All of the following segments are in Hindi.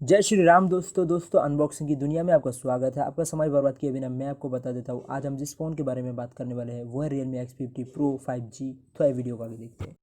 जय श्री राम दोस्तों अनबॉक्सिंग की दुनिया में आपका स्वागत है। आपका समय बर्बाद किए बिना मैं आपको बता देता हूँ आज हम जिस फ़ोन के बारे में बात करने वाले हैं वो है Realme X50 Pro 5G। तो ये वीडियो को आगे देखते हैं।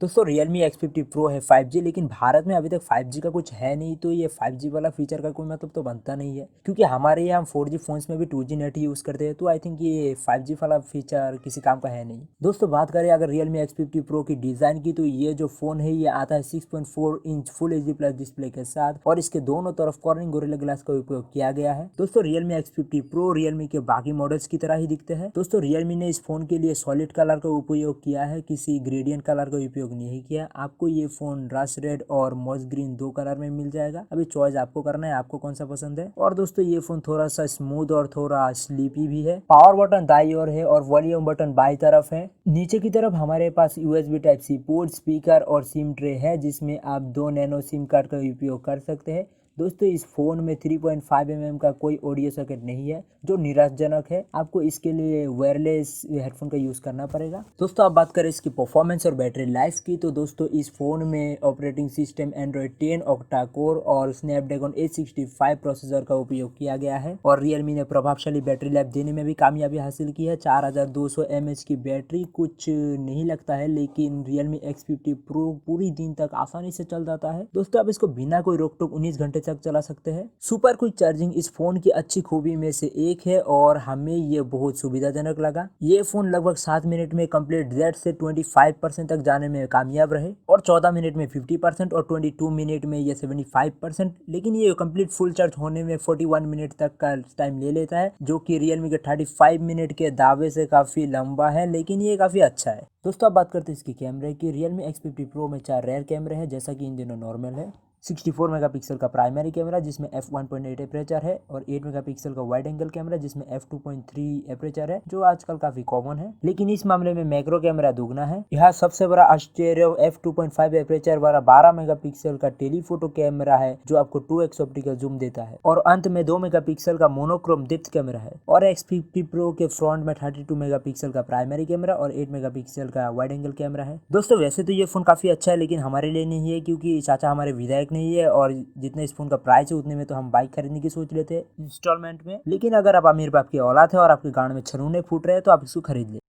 दोस्तों Realme X50 Pro है 5G, लेकिन भारत में अभी तक 5G का कुछ है नहीं, तो ये 5G वाला फीचर का कोई मतलब तो बनता नहीं है, क्योंकि हमारे यहाँ हम 4G फ़ोन्स में भी 2G नेट यूज़ करते हैं। तो आई थिंक ये 5G वाला फीचर किसी काम का है नहीं। दोस्तों बात करें अगर Realme X50 Pro की डिज़ाइन की, तो ये जो फ़ोन है ये आता है 6.4 inch full HD plus display के साथ, और इसके दोनों तरफ कॉर्निंग गोरिल्ला ग्लास का उपयोग किया गया है। दोस्तों Realme X50 Pro Realme के बाकी मॉडल्स की तरह ही दिखते हैं। दोस्तों Realme ने इस फोन के लिए सॉलिड कलर का उपयोग किया है, किसी ग्रेडियंट कलर का उपयोग नहीं किया। आपको ये फोन रस्ट रेड और मॉस ग्रीन दो कलर में मिल जाएगा। अभी चॉइस आपको करना है, आपको कौन सा पसंद है। और दोस्तों ये फोन थोड़ा सा स्मूथ और थोड़ा स्लीपी भी है। पावर बटन दाईं ओर है और वॉल्यूम बटन बाईं तरफ है। नीचे की तरफ हमारे पास USB type C port, speaker और सिम ट्रे है, जिसमें आप 2 नैनो सिम कार्ड का उपयोग कर सकते हैं। दोस्तों इस फोन में 3.5 mm का कोई ऑडियो सॉकेट नहीं है, जो निराशजनक है। आपको इसके लिए वायरलेस हेडफोन का यूज़ करना पड़ेगा। दोस्तों अब बात करें इसकी परफॉर्मेंस और बैटरी लाइफ की, तो दोस्तों इस फोन में operating system Android 10 octa core और स्नैपड्रैगन 865 प्रोसेसर का उपयोग किया गया है। और रियलमी ने प्रभावशाली बैटरी लाइफ देने में भी कामयाबी हासिल की है। 4200 mAh की बैटरी कुछ नहीं लगता है, लेकिन Realme X50 Pro पूरी दिन तक आसानी से चल जाता है। दोस्तों आप इसको बिना कोई रोक टोक 19 घंटे तक चला सकते हैं। सुपर क्विक चार्जिंग इस फोन की अच्छी खूबी में से एक है और हमें ये बहुत सुविधाजनक लगा। ये फोन लगभग 7 मिनट में कंप्लीट जेड से 25% तक जाने में कामयाब रहे, और 14 मिनट में 50% और 22 मिनट में ये 75%। लेकिन ये कंप्लीट फुल चार्ज होने में 41 मिनट तक का टाइम ले लेता है, जो कि रियलमी के 35 मिनट के दावे से काफी लंबा है, लेकिन ये काफी अच्छा है। दोस्तों अब बात करते हैं इसके कैमरे की। Realme X50 Pro में 4 रेयर कैमरे हैं, जैसा कि इन दिनों नॉर्मल है। 64 मेगापिक्सल का प्राइमरी कैमरा जिसमें f1.8 एपरेचर है, और 8 मेगापिक्सल का वाइड एंगल कैमरा जिसमें f2.3 एपरेचर है, जो आजकल काफी कॉमन है। लेकिन इस मामले में मैक्रो कैमरा दुगना है। यह सबसे बड़ा स्टेरियो f2.5 एपरेचर वाला 12 मेगापिक्सल का टेलीफोटो कैमरा है, जो आपको 2x ऑप्टिकल जूम देता है। और अंत में 2 मेगापिक्सल का मोनोक्रोम डेप्थ कैमरा है। और X50 Pro के फ्रंट में 32 मेगापिक्सल का प्राइमरी कैमरा और 8 मेगापिक्सल का वाइड एंगल कैमरा है। दोस्तों वैसे तो ये फोन काफी अच्छा है, लेकिन हमारे लिए नहीं है, क्योंकि चाचा हमारे विधायक नहीं है, और जितने इस फोन का प्राइस है उतने में तो हम बाइक खरीदने की सोच रहे थे इंस्टॉलमेंट में। लेकिन अगर आप अमीर बाप की औलाद है और आपके गांड में छनूने फूट रहे हैं तो आप इसको खरीद ले।